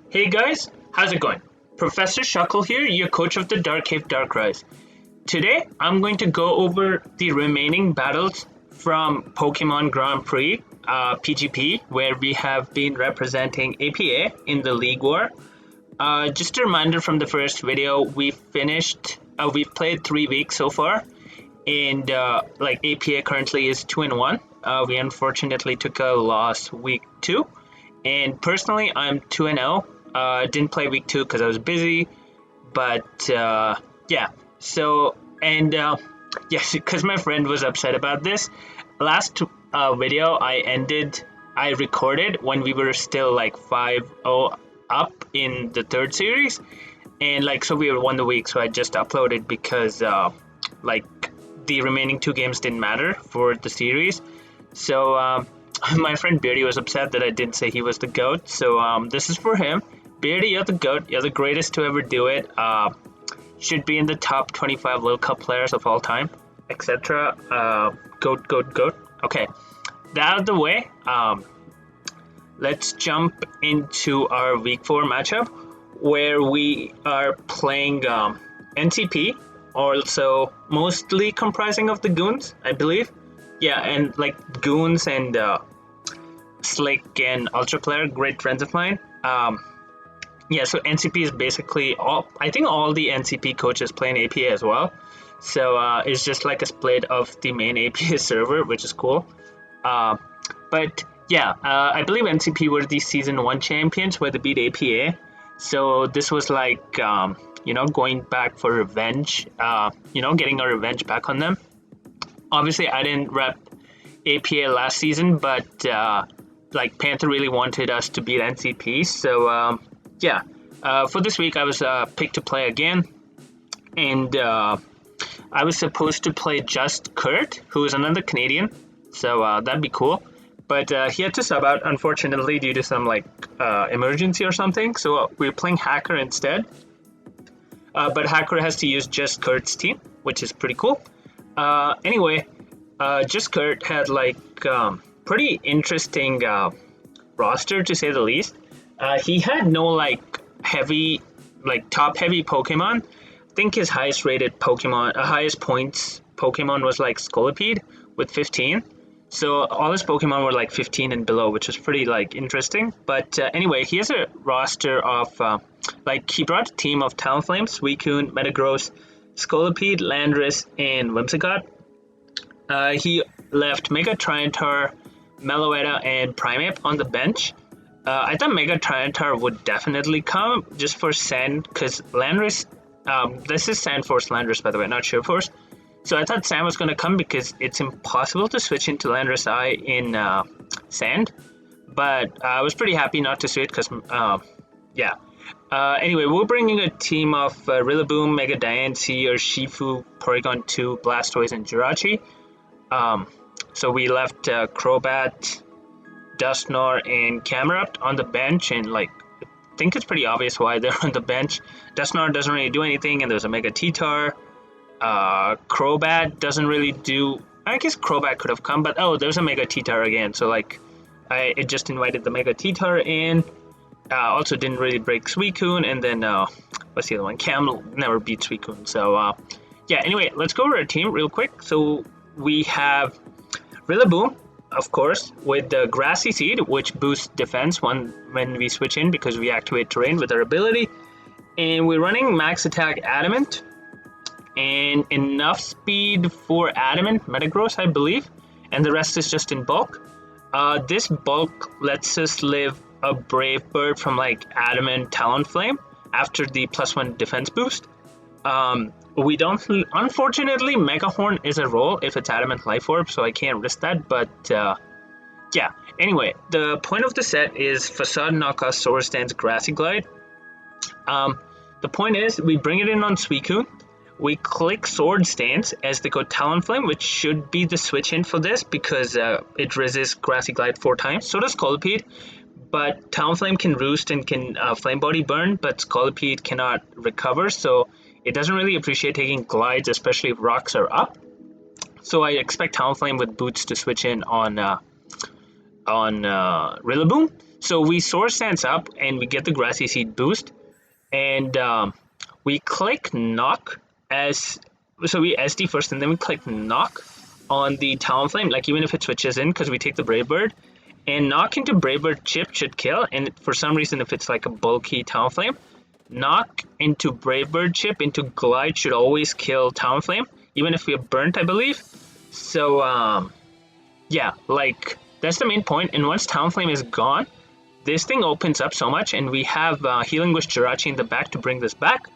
Hey guys, how's it going? Professor Shuckle here, your coach of the Dark Cave Darkrise. Today, I'm going to go over the remaining battles from Pokemon Grand Prix, PGP, where we have been representing APA in the League War. Just a reminder from the first video, we've played 3 weeks so far, and APA currently is 2-1. We unfortunately took a loss week 2. And personally, I'm 2-0. Didn't play week 2 because I was busy. But yeah. So yes, because my friend was upset about this. Last video I recorded when we were still like 5-0 up in the third series, and so we won the week. So I just uploaded because the remaining 2 games didn't matter for the series. So my friend Beardy was upset that I didn't say he was the GOAT, so this is for him. Beardy, you're the GOAT. You're the greatest to ever do it. Should be in the top 25 World Cup players of all time, etc. GOAT. Okay, that out of the way. Let's jump into our Week 4 matchup, where we are playing NCP, also mostly comprising of the Goons, I believe. Yeah, and Goons and Slick and Ultra Player, great friends of mine. Yeah, so NCP is basically I think all the NCP coaches play in APA as well. So it's just like a split of the main APA server, which is cool. But yeah, I believe NCP were the Season 1 champions where they beat APA. So this was going back for revenge, getting a revenge back on them. Obviously, I didn't rep APA last season, but Panther really wanted us to beat NCP. So yeah, for this week I was picked to play again, and I was supposed to play Just Kurt, who is another Canadian. So that'd be cool, but he had to sub out unfortunately due to some emergency or something. So we're playing Hacker instead. But Hacker has to use Just Kurt's team, which is pretty cool. Anyway, Just Kurt had pretty interesting roster, to say the least. He had no heavy top heavy Pokemon. I think his highest rated Pokemon, highest points Pokemon was Scolipede with 15. So all his Pokemon were 15 and below, which was pretty interesting. But anyway, he has a roster of he brought a team of Talonflame, Suicune, Metagross, Scolipede, Landorus, and Whimsicott. He left Mega Tyranitar, Meloetta, and Primeape on the bench. I thought Mega Tyranitar would definitely come just for Sand, because Landorus, this is Sand Force Landorus, by the way, not Shield Force. So I thought Sand was going to come because it's impossible to switch into Landorus Eye in Sand. But I was pretty happy not to switch because, yeah. Anyway, we're bringing a team of Rillaboom, Mega Diancie, or Shifu, Porygon 2, Blastoise, and Jirachi. So we left Crobat, Dusknoir, and Camerupt on the bench, and I think it's pretty obvious why they're on the bench. Dusknoir doesn't really do anything, and there's a Mega T-Tar. Crobat doesn't really do... I guess Crobat could have come, but there's a Mega T-Tar again, so I just invited the Mega T-Tar in. Also didn't really break Suicune, and then what's the other one? Cam never beat Suicune. So yeah, anyway, let's go over our team real quick. So we have Rillaboom, of course, with the Grassy Seed, which boosts defense when we switch in because we activate terrain with our ability. And we're running max attack Adamant and enough speed for Adamant Metagross, I believe, and the rest is just in bulk. This bulk lets us live a Brave Bird from Adamant Talonflame after the +1 defense boost. We don't, unfortunately, Mega Horn is a roll if it's Adamant Life Orb, so I can't risk that, but yeah. Anyway, the point of the set is Facade Knockoff Swords Dance Grassy Glide. The point is, we bring it in on Suicune, we click Sword Stance as they go Talonflame, which should be the switch in for this because it resists Grassy Glide 4 times. So does Scolipede, but Talonflame can roost and can Flame Body burn, but Scolipede cannot recover, so it doesn't really appreciate taking glides, especially if rocks are up. So I expect Talonflame with boots to switch in on Rillaboom. So we Source Sense up and we get the Grassy Seed boost, and we click Knock as so we SD first, and then we click Knock on the Talonflame, like even if it switches in, because we take the Brave Bird, and Knock into Brave Bird chip should kill. And for some reason, if it's like a bulky Talonflame, Knock into Brave Bird chip into Glide should always kill Talonflame, even if we are burnt, I believe. So yeah, like that's the main point. And once Talonflame is gone, this thing opens up so much, and we have Healing Wish Jirachi in the back to bring this back.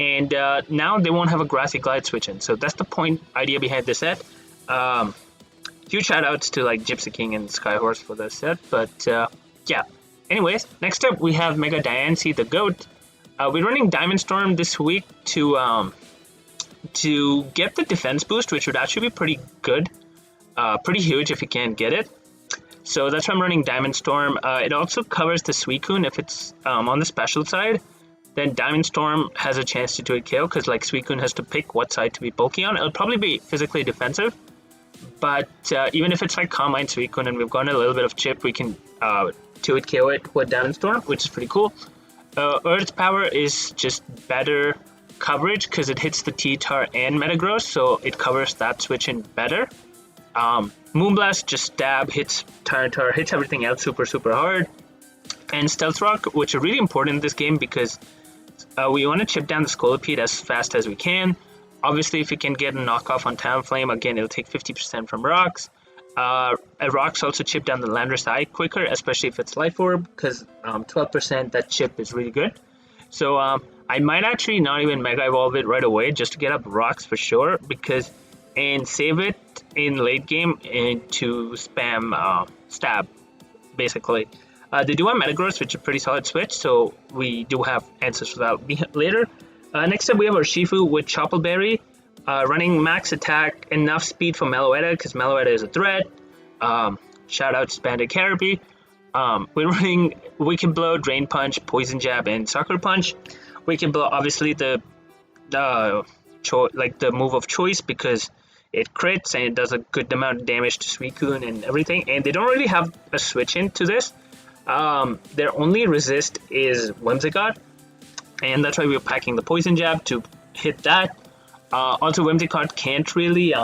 And now they won't have a Grassy Glide switch in. So that's the point idea behind this set. Huge shout outs to like Gypsy King and Skyhorse for this set. But yeah. Anyways, next up we have Mega Diancie the Goat. We're running Diamond Storm this week to get the defense boost, which would actually be pretty good. Pretty huge if you can get it. So that's why I'm running Diamond Storm. It also covers the Suicune if it's on the special side. Then Diamond Storm has a chance to do a kill, because like Suicune has to pick what side to be bulky on. It'll probably be physically defensive, but even if it's like Calm Mind Suicune and we've gotten a little bit of chip, we can 2-hit KO it with Diamond Storm, which is pretty cool. Earth Power is just better coverage because it hits the T-Tar and Metagross, so it covers that switch in better. Moonblast, just stab, hits Tyranitar, hits everything else super hard. And Stealth Rock, which are really important in this game because we want to chip down the Scolipede as fast as we can. Obviously, if you can get a knockoff on Talonflame, again, it'll take 50% from rocks. Rocks also chip down the Landorus Eye quicker, especially if it's Life Orb, because 12% that chip is really good. So I might actually not even Mega Evolve it right away just to get up rocks for sure, and save it in late game and to spam stab, basically. They do have Metagross, which is a pretty solid switch, so we do have answers for that later. Next up, we have our Shifu with Choppleberry, running max attack, enough speed for Meloetta, because Meloetta is a threat. Shout out to Bandit Caraby. We're running Wicked Blow, Drain Punch, Poison Jab, and Sucker Punch. Wicked Blow, obviously the move of choice, because it crits and it does a good amount of damage to Suicune and everything. And they don't really have a switch into this. Their only resist is Whimsicott, and that's why we're packing the Poison Jab to hit that. Also, Whimsicott can't really,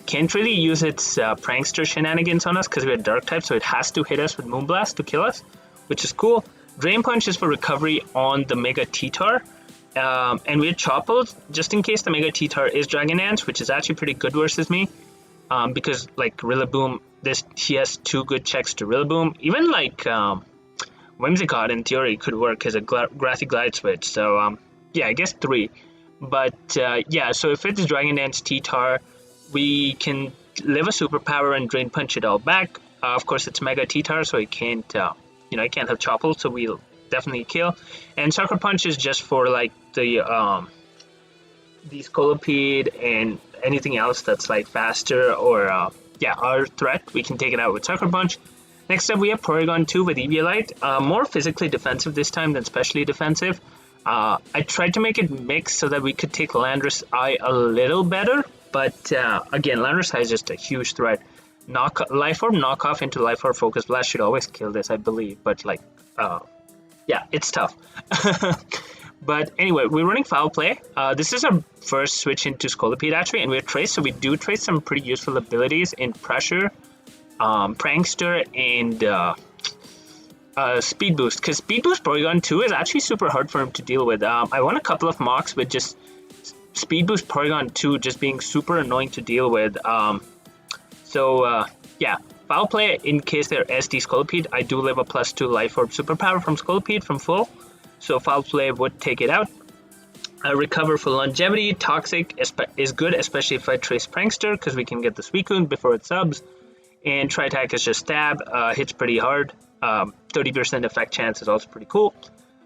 can't really use its prankster shenanigans on us because we're Dark type, so it has to hit us with Moonblast to kill us, which is cool. Drain Punch is for recovery on the Mega T-Tar. And we're Chopples just in case the Mega T-Tar is Dragon Dance, which is actually pretty good versus me. Because like Rillaboom, he has 2 good checks to Rillaboom. Even like Whimsicott in theory could work as a Grassy Glide switch. So yeah, I guess 3. But yeah, so if it's Dragon Dance T-Tar, we can live a superpower and Drain Punch it all back. Of course, it's Mega T-Tar, so it can't it can't have Chopples, so we'll definitely kill. And Sucker Punch is just for like the Scolipede and anything else that's like faster or our threat. We can take it out with Sucker Punch. Next up, we have Porygon 2 with Eviolite. More physically defensive this time than specially defensive. I tried to make it mix so that we could take Landorus Eye a little better, but again, Landorus Eye is just a huge threat. Life Orb knockoff into Life Orb Focus Blast should always kill this, I believe, but like yeah, it's tough. But anyway, we're running Foul Play. This is our first switch into Scolipede actually, and we're Trace, so we do trace some pretty useful abilities in Pressure, Prankster, and Speed Boost. Because Speed Boost Porygon 2 is actually super hard for him to deal with. I won a couple of mocks with just Speed Boost Porygon 2 just being super annoying to deal with. So yeah. Foul Play, in case they're SD Scolipede, I do live a +2 Life Orb superpower from Scolipede from full, so Foul Play would take it out. Recover for longevity, Toxic is good, especially if I trace Prankster, because we can get the Suicune before it subs. And Tri-Attack is just stab, hits pretty hard. 30% effect chance is also pretty cool.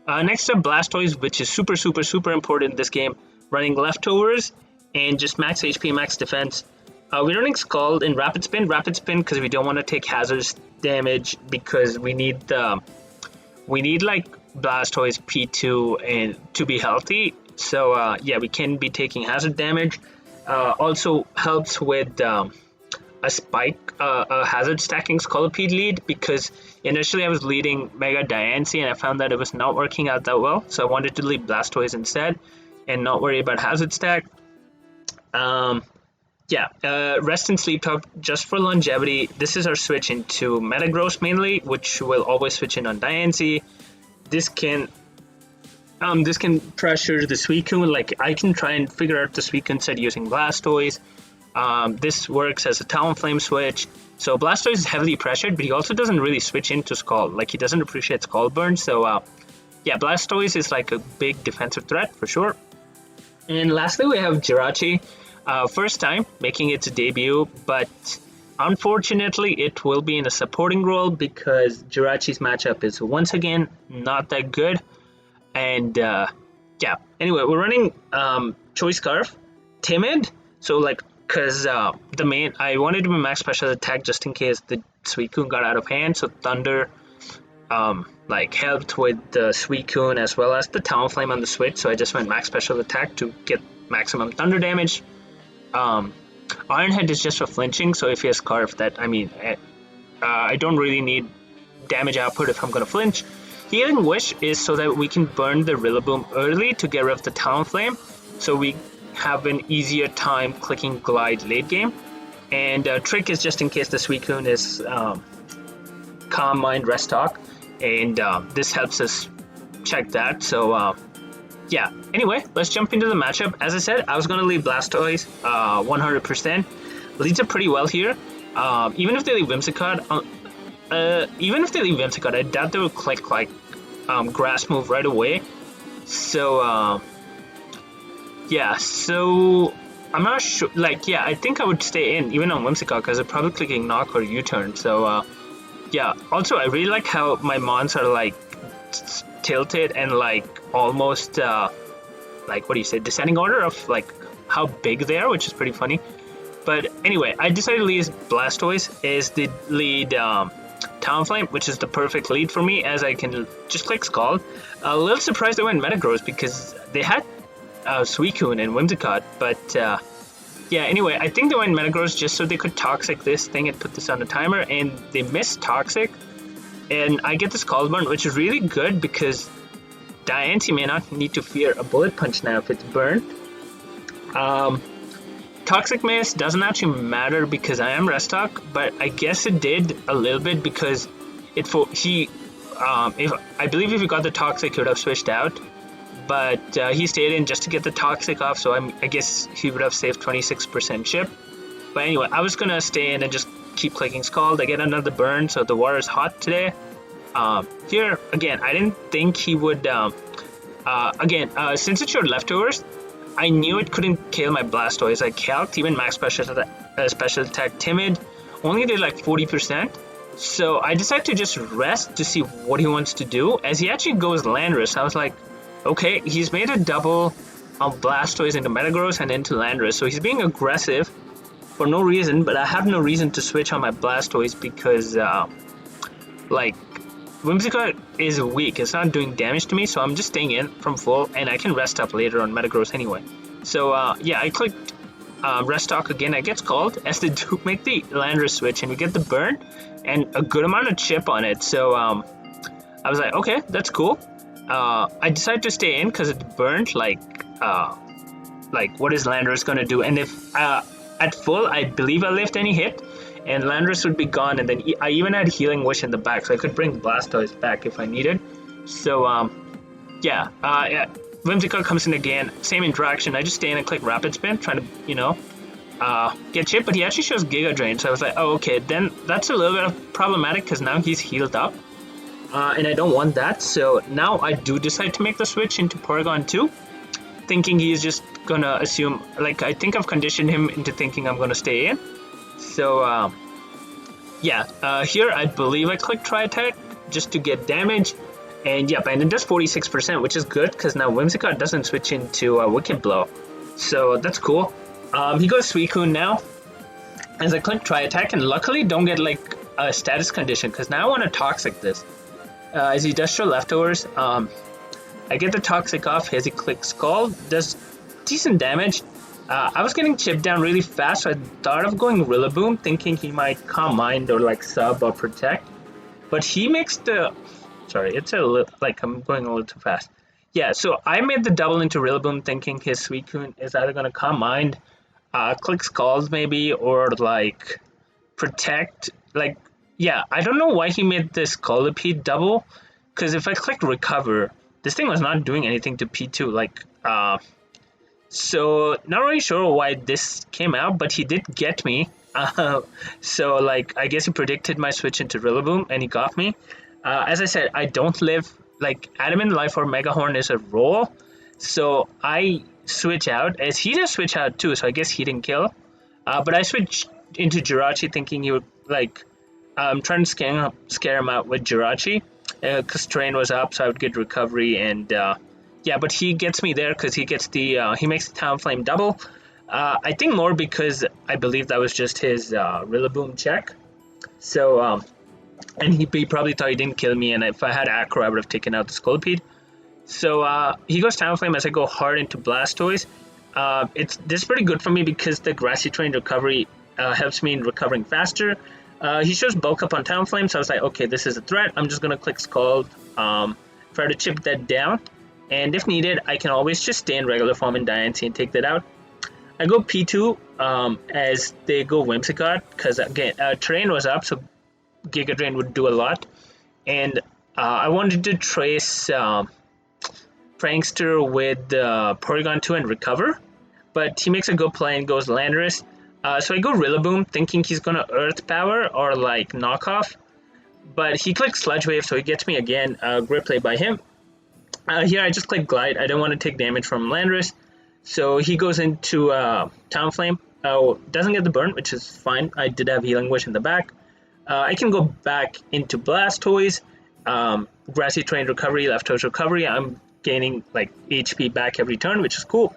Next up, Blastoise, which is super important in this game. Running Leftovers and just max HP, max defense. We're running Scald in Rapid Spin because we don't want to take hazardous damage, because we need like Blastoise P2 and to be healthy. So yeah, we can be taking hazard damage. Also helps with a spike, a hazard stacking Scolipede lead, because initially I was leading Mega Diancie and I found that it was not working out that well. So I wanted to lead Blastoise instead and not worry about hazard stack. Rest and Sleep Talk just for longevity. This is our switch into Metagross mainly, which will always switch in on Diancie. This can pressure the Suicune. Like, I can try and figure out the Suicune set using Blastoise. This works as a Talonflame switch. So Blastoise is heavily pressured, but he also doesn't really switch into Scald. Like, he doesn't appreciate Scald Burn. So Blastoise is like a big defensive threat for sure. And lastly, we have Jirachi. First time making its debut, but unfortunately it will be in a supporting role because Jirachi's matchup is once again not that good. And anyway, we're running Choice Scarf, Timid, so like, because I wanted to be max special attack just in case the Suicune got out of hand, so Thunder helped with the Suicune as well as the Talonflame on the switch, so I just went max special attack to get maximum Thunder damage. Ironhead is just for flinching, so if he has Scarf, I don't really need damage output if I'm gonna flinch. Healing Wish is so that we can burn the Rillaboom early to get rid of the Talonflame, so we have an easier time clicking Glide late game. And Trick is just in case the Suicune is Calm Mind, Rest Talk, and this helps us check that. So anyway, let's jump into the matchup. As I said, I was going to leave Blastoise 100%. Leads up pretty well here. Even if they leave Whimsicott, I doubt they will click like Grass move right away. So so I'm not sure. I think I would stay in even on Whimsicott because they're probably clicking Knock or U-turn. So also I really like how my mons are like tilted and like almost descending order of like how big they are, which is pretty funny. But anyway, I decided to lead Blastoise as the lead Talonflame, which is the perfect lead for me as I can just click Scald. A little surprised they went Metagross because they had Suicune and Whimsicott, but anyway, I think they went Metagross just so they could Toxic this thing and put this on the timer, and they missed Toxic, and I get this Scald Burn, which is really good because Diancie may not need to fear a Bullet Punch now if it's burned. Toxic Miss doesn't actually matter because I am Rest Talk, but I guess it did a little bit because if he got the Toxic, he would have switched out, but he stayed in just to get the Toxic off, so I guess he would have saved 26% chip. But anyway, I was gonna stay in and just keep clicking Scald. I get another burn, so the water is hot today. Here again, I didn't think he would. Since it showed leftovers, I knew it couldn't kill my Blastoise. I calced even max special attack Timid only did like 40%. So I decided to just rest to see what he wants to do. As he actually goes Landorus, I was like, okay, he's made a double of Blastoise into Metagross and into Landorus, so he's being aggressive for no reason. But I have no reason to switch on my Blastoise because Whimsicott is weak, it's not doing damage to me, so I'm just staying in from full, and I can rest up later on Metagross anyway. So I clicked Rest Talk again. I get Scald as they do make the Landorus switch, and we get the burn and a good amount of chip on it. So I was like, okay, that's cool. I decided to stay in because it burned. What is Landorus gonna do? And if at full, I believe I left any hit, and Landorus would be gone, and then I even had Healing Wish in the back, so I could bring Blastoise back if I needed. So, Whimsicott comes in again, same interaction. I just stay in and click Rapid Spin, trying to, get chip, but he actually shows Giga Drain, so I was like, oh, okay, then that's a little bit of problematic, because now he's healed up, and I don't want that, so now I do decide to make the switch into Porygon 2, thinking he's just gonna assume, I think I've conditioned him into thinking I'm gonna stay in. So, here I believe I click Tri Attack just to get damage, and and it does 46%, which is good because now Whimsicott doesn't switch into Wicked Blow, so that's cool. He goes Suicune now as I click Tri Attack, and luckily don't get a status condition because now I want to Toxic this. As he does show leftovers, I get the Toxic off as he clicks Scald, does decent damage. I was getting chipped down really fast, so I thought of going Rillaboom, thinking he might Calm Mind or like sub or protect. But he makes the... Sorry, it's a little... Like, I'm going a little too fast. Yeah, so I made the double into Rillaboom, thinking his Suicune is either going to Calm Mind, click Scald maybe, or like protect. Like, yeah, I don't know why he made this Colipede double, because if I click Recover, this thing was not doing anything to P2. Like, so not really sure why this came out, but he did get me. So like I guess he predicted my switch into Rillaboom and he got me. As I said, I don't live like Adamant Life or Mega Horn is a roll, so I switch out as he does switch out too. So I guess he didn't kill, but I switched into Jirachi thinking he would like trying to scare him out with Jirachi because terrain was up, so I would get recovery and. Yeah, but he gets me there because he gets the he makes the Talonflame double. I think more because I believe that was just his Rillaboom check. So and he probably thought he didn't kill me, and if I had Acro, I would have taken out the Scolipede. So he goes Talonflame as I go hard into Blastoise. This is pretty good for me because the Grassy Terrain recovery helps me in recovering faster. He shows bulk up on Talonflame, so I was like, okay, this is a threat. I'm just gonna click Scald, try to chip that down. And if needed, I can always just stay in regular form in Diancie and take that out. I go P2 as they go Whimsicott, because again, terrain was up, so Giga Drain would do a lot. And I wanted to trace Prankster with Porygon 2 and Recover, but he makes a good play and goes Landorus. So I go Rillaboom, thinking he's going to Earth Power or like Knockoff, but he clicks Sludge Wave, so he gets me again. Great play by him. Here I just click Glide. I don't want to take damage from Landorus. So he goes into Talonflame. Doesn't get the burn, which is fine. I did have Healing Wish in the back. I can go back into Blastoise. Grassy Terrain recovery, Leftovers recovery. I'm gaining like HP back every turn, which is cool.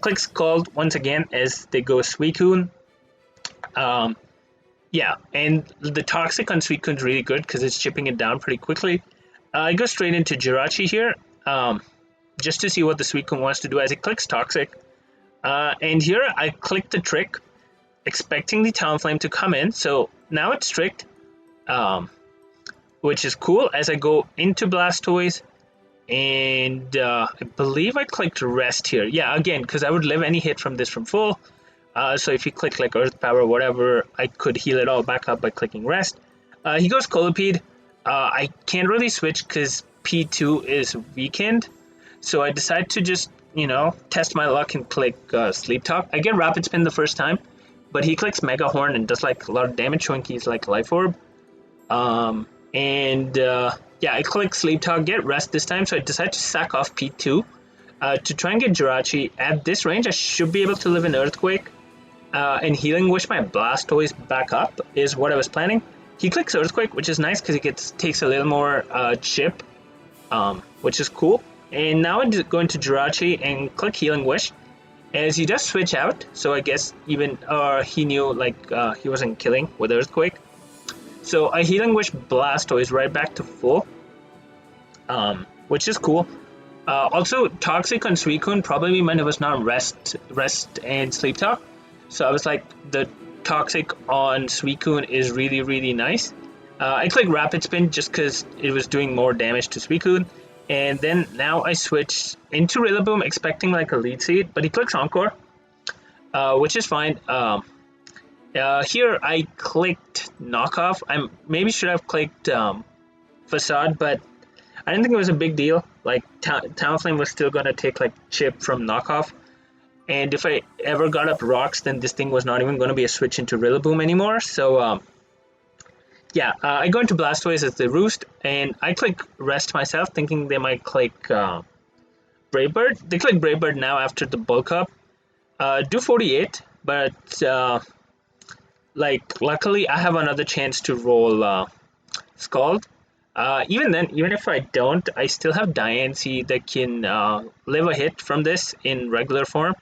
Click Scald once again as they go Suicune. Yeah, and the Toxic on Suicune is really good because it's chipping it down pretty quickly. I go straight into Jirachi here, just to see what the Suicune wants to do as it clicks Toxic. And here I click the Trick, expecting the Talonflame to come in. So now it's Tricked, which is cool as I go into Blastoise. And I believe I clicked Rest here. Yeah, again, because I would live any hit from this from full. So if you click like Earth Power or whatever, I could heal it all back up by clicking Rest. He goes Colipede. I can't really switch because P2 is weakened, so I decide to just, test my luck and click Sleep Talk. I get Rapid Spin the first time, but he clicks Mega Horn and does like a lot of damage, showing he's like Life Orb. Yeah, I click Sleep Talk, get Rest this time, so I decide to sack off P2 to try and get Jirachi. At this range, I should be able to live in Earthquake, and Healing Wish my Blastoise back up is what I was planning. He clicks Earthquake, which is nice because he takes a little more chip, which is cool. And now I'm going to Jirachi and click Healing Wish, as he does switch out. So I guess even he knew he wasn't killing with Earthquake. So I Healing Wish Blastoise right back to full, which is cool. Also, Toxic on Suicune probably meant it was not rest and Sleep Talk. So I was like, the Toxic on Suicune is really, really nice. I click Rapid Spin just because it was doing more damage to Suicune. And then now I switch into Rillaboom expecting like a lead seed, but he clicks Encore, which is fine. Here I clicked Knockoff. I maybe should have clicked Facade, but I didn't think it was a big deal. Like Talonflame was still gonna take like chip from Knockoff. And if I ever got up Rocks, then this thing was not even going to be a switch into Rillaboom anymore. So, yeah, I go into Blastoise as the Roost, and I click Rest myself, thinking they might click Brave Bird. They click Brave Bird now after the bulk up. Do 48, but, luckily I have another chance to roll Scald. Even then, even if I don't, I still have Diancie that can live a hit from this in regular form.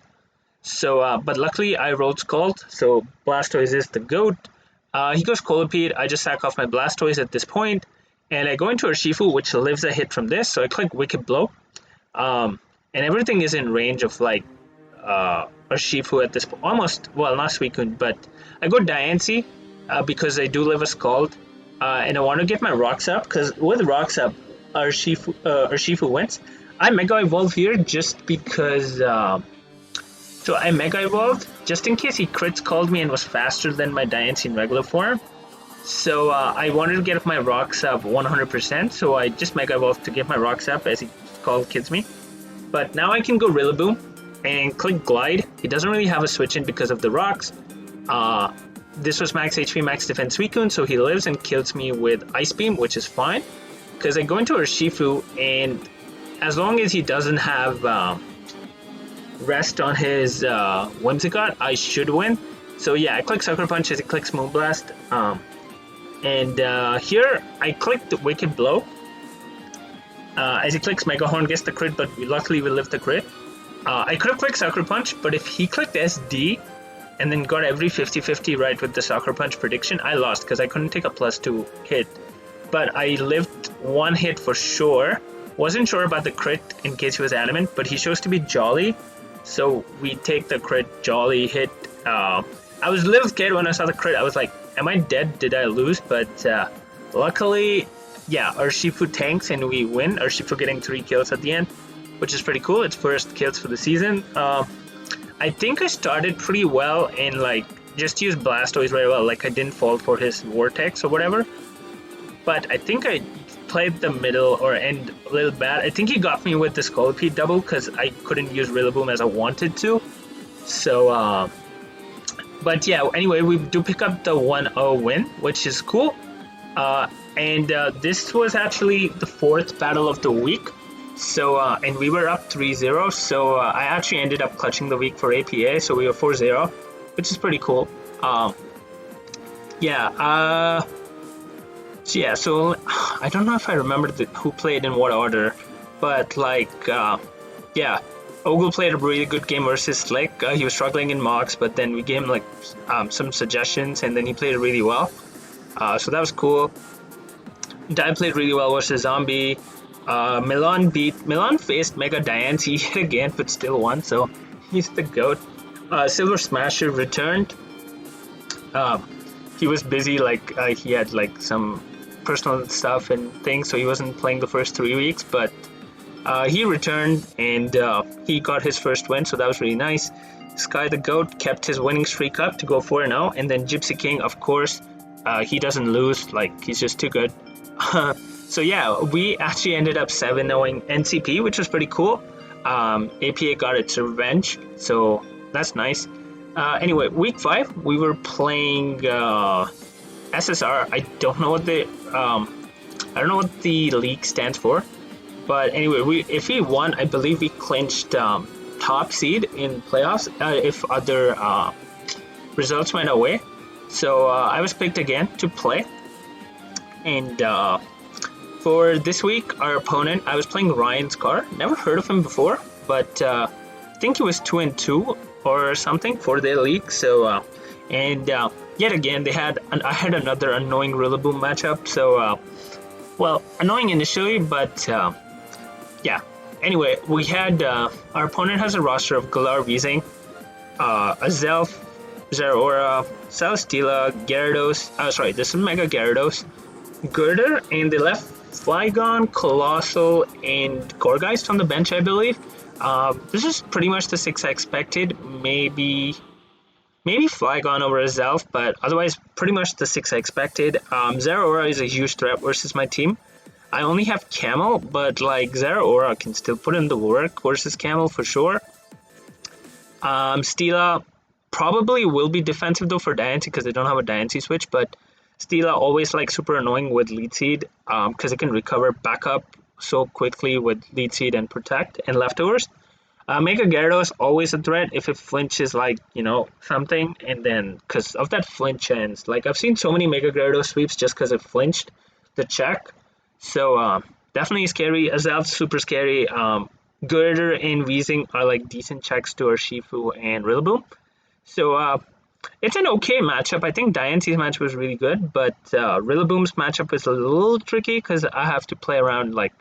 So, but luckily I rolled Scald, so Blastoise is the GOAT. He goes Colipede, I just sack off my Blastoise at this point, and I go into a Shifu, which lives a hit from this, so I click Wicked Blow. And everything is in range of like or Shifu at this point. Almost, well, not Suicune, but I go Diancie because I do live a Scald, and I want to get my rocks up because with rocks up, our Shifu wins. I Mega Evolve here just because. So I Mega Evolved just in case he crits called me and was faster than my Diancie in regular form. So I wanted to get my rocks up 100%, so I just Mega Evolved to get my rocks up as he called kids me. But now I can go Rillaboom and click Glide. He doesn't really have a switch in because of the rocks. This was max HP, max defense Suicune, so he lives and kills me with Ice Beam, which is fine. Because I go into Urshifu, and as long as he doesn't have rest on his Whimsicott, I should win. So yeah, I click Sucker Punch as he clicks Moonblast. And here I click the Wicked Blow. As he clicks Mega Horn, gets the crit, but luckily we live the crit. I could have clicked Sucker Punch, but if he clicked SD and then got every 50-50 right with the Sucker Punch prediction, I lost because I couldn't take a +2 hit. But I lived one hit for sure. Wasn't sure about the crit in case he was adamant, but he chose to be Jolly. So we take the crit Jolly hit. I was a little scared when I saw the crit. I was like, am I dead? Did I lose? But luckily, yeah, Urshifu tanks and we win. Urshifu getting 3 kills at the end, which is pretty cool. It's first kills for the season. I think I started pretty well and like just used Blastoise very well. Like I didn't fall for his Vortex or whatever. But I think I played the middle or end a little bad. I think he got me with the Scolipede double because I couldn't use Rillaboom as I wanted to. So, but yeah, anyway, we do pick up the 1-0 win, which is cool. And this was actually the 4th battle of the week. So, and we were up 3-0. So I actually ended up clutching the week for APA. So we were 4-0, which is pretty cool. So I don't know if I remember who played in what order, but like, yeah, Ogle played a really good game versus Slick. He was struggling in mocks, but then we gave him like some suggestions, and then he played really well. So that was cool. Dai played really well versus Zombie. Milan faced Mega Diancie yet again, but still won, so he's the GOAT. Silver Smasher returned. He was busy, like he had like some personal stuff and things, so he wasn't playing the first 3 weeks, but he returned and he got his first win, so that was really nice. Sky the Goat kept his winning streak up to go 4-0, and then Gypsy King, of course, he doesn't lose, like he's just too good. So yeah, we actually ended up 7-0ing NCP, which was pretty cool. APA got its revenge, so that's nice. Anyway, week 5, we were playing SSR. I don't know what the league stands for, but anyway, if we won, I believe we clinched top seed in playoffs if other results went away. So I was picked again to play, and for this week, our opponent, I was playing Ryan's Car. Never heard of him before, but I think he was 2-2 or something for their league. So yet again, I had another annoying Rillaboom matchup. So well, annoying initially, but yeah. Anyway, we had our opponent has a roster of Galar Weezing, Azelf, Zeraora, Celesteela, Gyarados. This is Mega Gyarados, Girder, and they left Flygon, Colossal, and Gourgeist on the bench, I believe. This is pretty much the 6 I expected. Maybe Flygon over Azelf, but otherwise pretty much the 6 I expected. Zeraora is a huge threat versus my team. I only have Camel, but like Zeraora can still put in the work versus Camel for sure. Steela probably will be defensive though for Diancie because they don't have a Diancie switch, but Steela always like super annoying with Lead Seed because it can recover back up so quickly with Lead Seed and Protect and Leftovers. Mega Gyarados always a threat if it flinches like, something, and then because of that flinch chance. Like I've seen so many Mega Gyarados sweeps just because it flinched the check. So definitely scary. Azelf's super scary. Girder and Weezing are like decent checks to Urshifu and Rillaboom. So it's an okay matchup. I think Diancie's match was really good, but Rillaboom's matchup is a little tricky because I have to play around like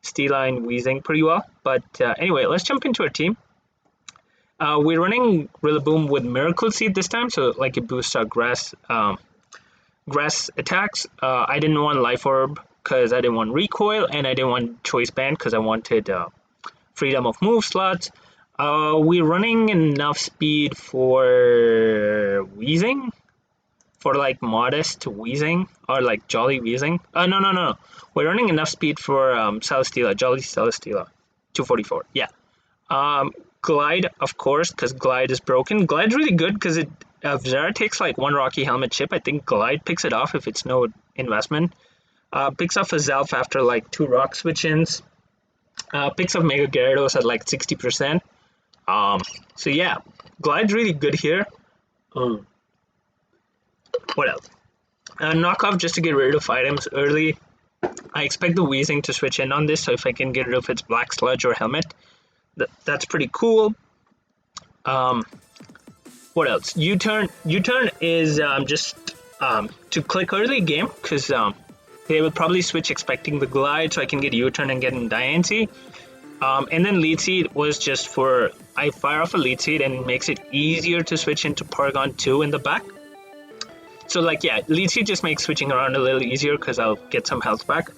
Steela and Weezing pretty well. But anyway, let's jump into our team. We're running Rillaboom with Miracle Seed this time, so like it boosts our grass attacks. I didn't want Life Orb because I didn't want Recoil, and I didn't want Choice Band because I wanted freedom of move slots. We're running enough speed for Wheezing, for like modest Wheezing or like Jolly Wheezing. No. We're running enough speed for Celesteela, Jolly Celesteela, 244. Yeah. Glide, of course, because Glide is broken. Glide's really good because it if Zara takes like one Rocky Helmet chip, I think Glide picks it off if it's no investment. Picks off a Zelf after like 2 rock switch-ins. Picks up Mega Gyarados at like 60%. So yeah, Glide's really good here. What else? Knockoff just to get rid of items early. I expect the Weezing to switch in on this, so if I can get rid of its Black Sludge or Helmet, that's pretty cool. What else? U-turn. U-turn is just to click early game, because they will probably switch expecting the Glide, so I can get U-turn and get in Diancie. And then Lead Seed was just for, I fire off a Lead Seed and it makes it easier to switch into Porygon 2 in the back. So like, yeah, Lead Seed just makes switching around a little easier because I'll get some health back.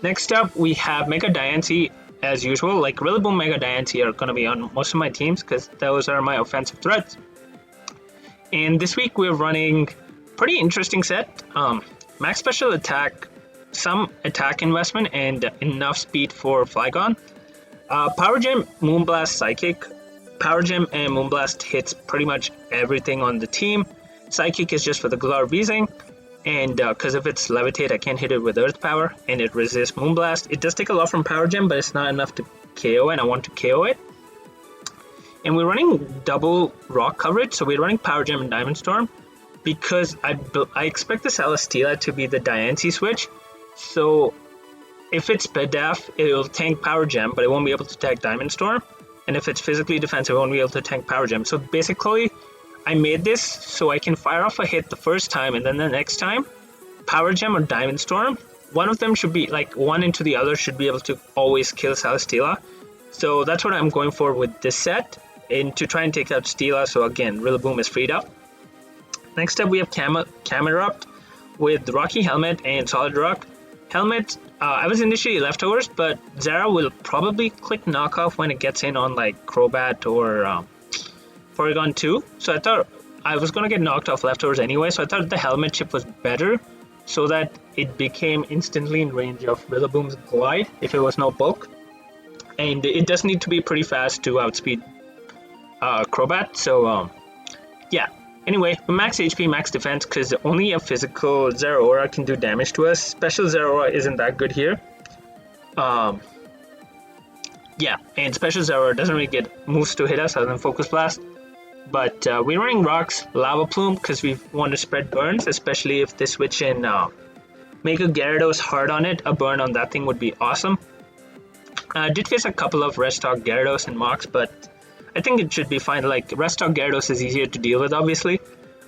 Next up, we have Mega Diancie as usual. Like Rillaboom, Mega Diancie are going to be on most of my teams because those are my offensive threats. And this week we're running pretty interesting set. Max Special Attack, some attack investment, and enough speed for Flygon. Power Gem, Moonblast, Psychic. Power Gem and Moonblast hits pretty much everything on the team. Psychic is just for the Galar Weezing, and because if it's Levitate, I can't hit it with Earth Power, and it resists Moonblast. It does take a lot from Power Gem, but it's not enough to KO, and I want to KO it. And we're running double rock coverage, so we're running Power Gem and Diamond Storm, because I expect the Celesteela to be the Diancie switch. So if it's Bedaf, it will tank Power Gem, but it won't be able to tank Diamond Storm. And if it's physically defensive, it won't be able to tank Power Gem. So basically, I made this so I can fire off a hit the first time, and then the next time, Power Gem or Diamond Storm, one of them should be, like, one into the other should be able to always kill Celesteela. So that's what I'm going for with this set, and to try and take out Steela, so again, Rillaboom is freed up. Next up, we have Camerupt with Rocky Helmet and Solid Rock. Helmet, I was initially leftovers, but Zara will probably click knockoff when it gets in on like Crobat or Porygon 2. So I thought I was going to get knocked off leftovers anyway, so I thought the Helmet chip was better so that it became instantly in range of Rillaboom's Glide if it was no bulk. And it does need to be pretty fast to outspeed Crobat, so yeah. Anyway, max HP, max defense, because only a physical Zeraora can do damage to us. Special Zeraora isn't that good here. Yeah, and Special Zeraora doesn't really get moves to hit us other than Focus Blast. But we're running Rocks, Lava Plume, because we want to spread burns, especially if they switch in Mega Gyarados hard on it. A burn on that thing would be awesome. I did face a couple of Restock Gyarados and Mox, but I think it should be fine. Like, Restock Gyarados is easier to deal with, obviously.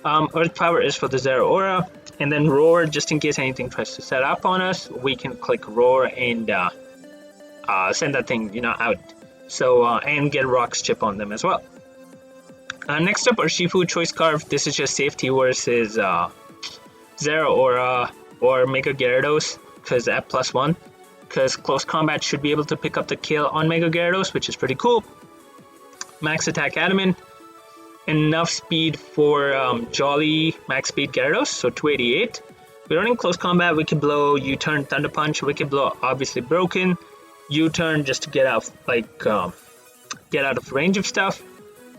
Earth Power is for the Zeraora. And then Roar, just in case anything tries to set up on us, we can click Roar and send that thing, out. So, and get Rock's chip on them as well. Next up, our Shifu Choice Scarf. This is just safety versus Zeraora or Mega Gyarados, because at +1. Because Close Combat should be able to pick up the kill on Mega Gyarados, which is pretty cool. Max Attack Adamant, enough speed for Jolly Max Speed Gyarados, so 288. We're running Close Combat, Wicked Blow, U-Turn, Thunder Punch. Wicked Blow obviously broken. U-Turn just to get out, get out of range of stuff.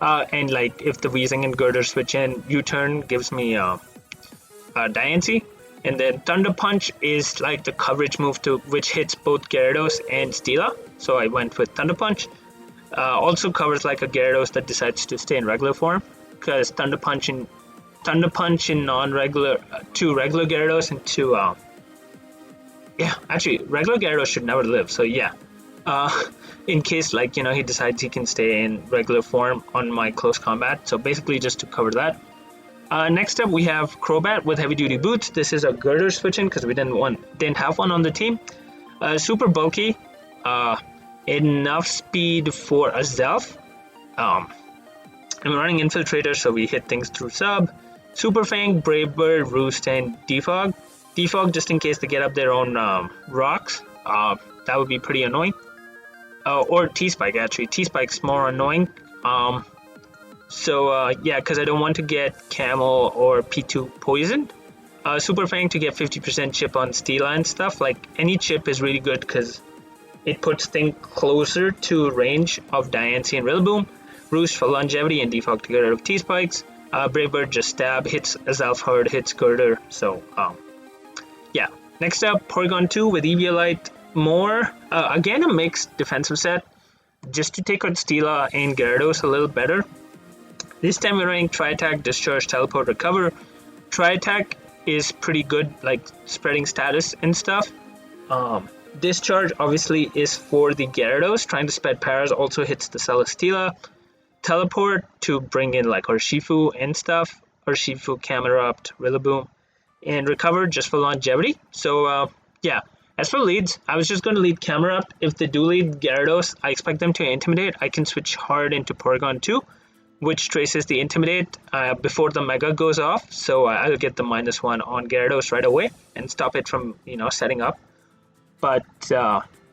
And like if the Weezing and Girder switch in, U-Turn gives me Diancie. And then Thunder Punch is like the coverage move to which hits both Gyarados and Steela. So I went with Thunder Punch. Also covers like a Gyarados that decides to stay in regular form, because Thunder Punch in non-regular, 2 regular Gyarados and 2 yeah, actually regular Gyarados should never live, so yeah, in case like he decides he can stay in regular form on my Close Combat, so basically just to cover that. Next up we have Crobat with Heavy Duty Boots. This is a Girder switch in because we didn't have one on the team. Super bulky, enough speed for a Zelf, I'm running Infiltrator, so we hit things through sub. Super Fang, Brave Bird, Roost, and Defog. Defog just in case they get up their own rocks. That would be pretty annoying. Or T-Spike actually. T-Spike's more annoying. Yeah, because I don't want to get Camel or P2 poisoned. Super Fang to get 50% chip on Steela and stuff. Like, any chip is really good because it puts things closer to range of Diancie and Rillaboom. Roost for longevity and Defog to get rid of T-Spikes. Brave Bird just stab, hits Azalf Herd, hits Girder. So, yeah. Next up, Porygon 2 with Eviolite. More, again, a mixed defensive set. Just to take out Steela and Gyarados a little better. This time we're running Tri-Attack, Discharge, Teleport, Recover. Tri-Attack is pretty good, like spreading status and stuff. Discharge obviously is for the Gyarados. Trying to spread Paras also hits the Celesteela. Teleport to bring in like Shifu and stuff. Shifu, Camerupt, Rillaboom. And Recover just for longevity. So yeah. As for leads, I was just going to lead Camerupt. If they do lead Gyarados, I expect them to Intimidate. I can switch hard into Porygon 2, which traces the Intimidate before the Mega goes off. So I'll get the -1 on Gyarados right away and stop it from, setting up. But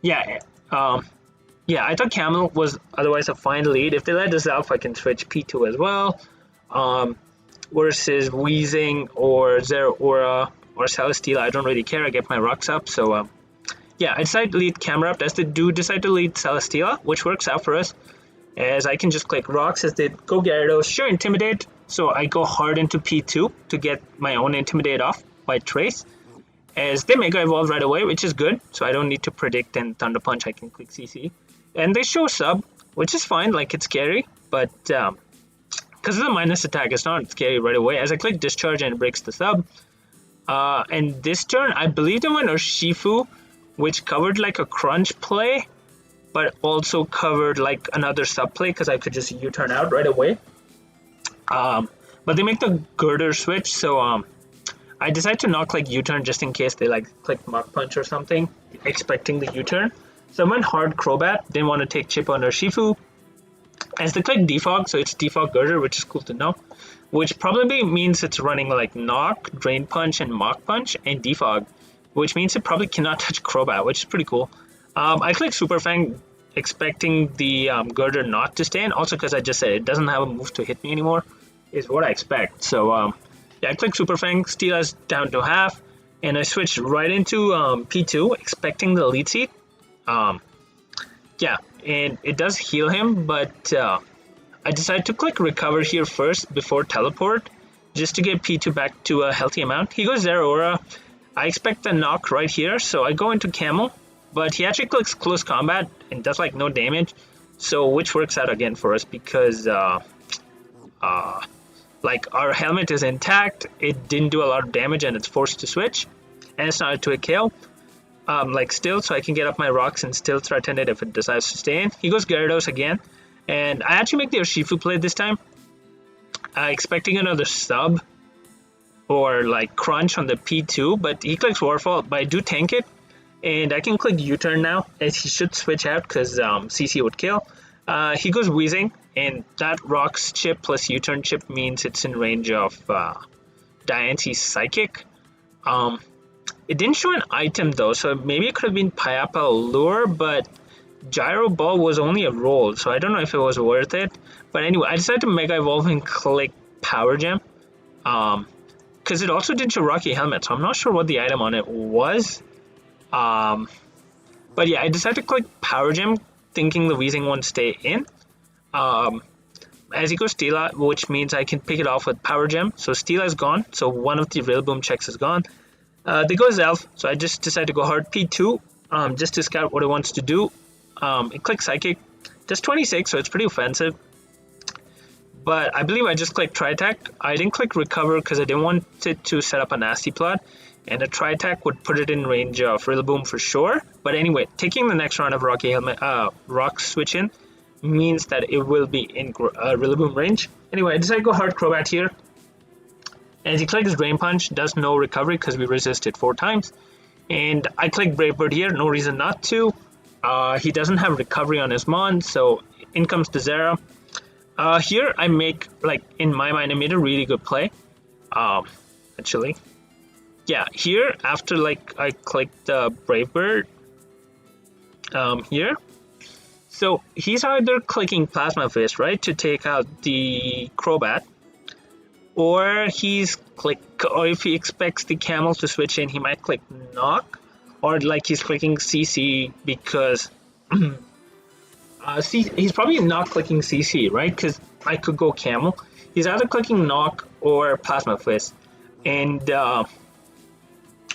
yeah, I thought Camel was otherwise a fine lead. If they let us off, I can switch P2 as well. Versus Weezing or Zeraora or Celesteela, I don't really care. I get my rocks up. So yeah, I decided to lead Camerupt as they do decide to lead Celesteela, which works out for us. As I can just click rocks as they go Gyarados. Sure, Intimidate. So I go hard into P2 to get my own Intimidate off by Trace. As they Mega Evolve right away, which is good. So I don't need to predict and Thunder Punch. I can click CC. And they show sub, which is fine. Like, it's scary. But because of the minus attack, it's not scary right away. As I click Discharge and it breaks the sub. And this turn, I believe they went Shifu, which covered like a crunch play, but also covered like another sub play because I could just U-turn out right away. But they make the Girder switch, so I decided to not click U-turn just in case they like click Mach Punch or something, expecting the U-turn. So I went hard Crobat, didn't want to take chip on Shifu. As they click Defog, so it's Defog Girder, which is cool to know. Which probably means it's running like Knock, Drain Punch, and Mach Punch, and Defog. Which means it probably cannot touch Crobat, which is pretty cool. I click Super Fang, expecting the Girder not to stay in. Also because I just said it doesn't have a move to hit me anymore, is what I expect. So yeah, I click Super Fang, Steela's down to half, and I switched right into P2, expecting the lead seat. Yeah, and it does heal him, but I decided to click Recover here first before Teleport, just to get P2 back to a healthy amount. He goes Zeraora. I expect a knock right here, so I go into Camel, but he actually clicks Close Combat and does like no damage, so which works out again for us because like our helmet is intact, it didn't do a lot of damage and it's forced to switch, and it's not a Twig Kill. Like still, so I can get up my rocks and still threaten it if it decides to stay in. He goes Gyarados again, and I actually make the Shifu play this time, expecting another sub or like crunch on the P2, but he clicks Waterfall, but I do tank it, and I can click U-turn now, as he should switch out because CC would kill. He goes Weezing, and that rocks chip plus U-turn chip means it's in range of Diancie's Psychic. It didn't show an item though, so maybe it could have been Payapa Lure, but Gyro Ball was only a roll, so I don't know if it was worth it. But anyway, I decided to Mega Evolve and click Power Gem. Because it also didn't show Rocky Helmet, so I'm not sure what the item on it was. But yeah, I decided to click Power Gem, thinking the Weezing won't stay in. As he goes Steela, which means I can pick it off with Power Gem. So Steela is gone, so one of the Rillaboom checks is gone. They go Zelf, so I just decided to go hard P2, just to scout what it wants to do. It clicks Psychic, does 26, so it's pretty offensive. But I believe I just clicked Tri-Attack. I didn't click Recover because I didn't want it to set up a nasty plot, and a Tri-Attack would put it in range of Rillaboom for sure. But anyway, taking the next round of Rocky Helmet, Rock Switch in means that it will be in Rillaboom range. Anyway, I decided to go hard Crobat here. As he clicks Drain Punch, does no recovery because we resisted 4 times. And I click Brave Bird here, no reason not to. He doesn't have recovery on his Mon, so in comes the Zera. Here I make, like, in my mind, I made a really good play. Actually, yeah. Here after like I clicked the Brave Bird. Here. So he's either clicking Plasma Fist, right, to take out the Crobat, or or if he expects the Camel to switch in, he might click Knock, or like he's clicking CC because he's probably not clicking CC, right? Because I could go Camel. He's either clicking Knock or Plasma Fist, and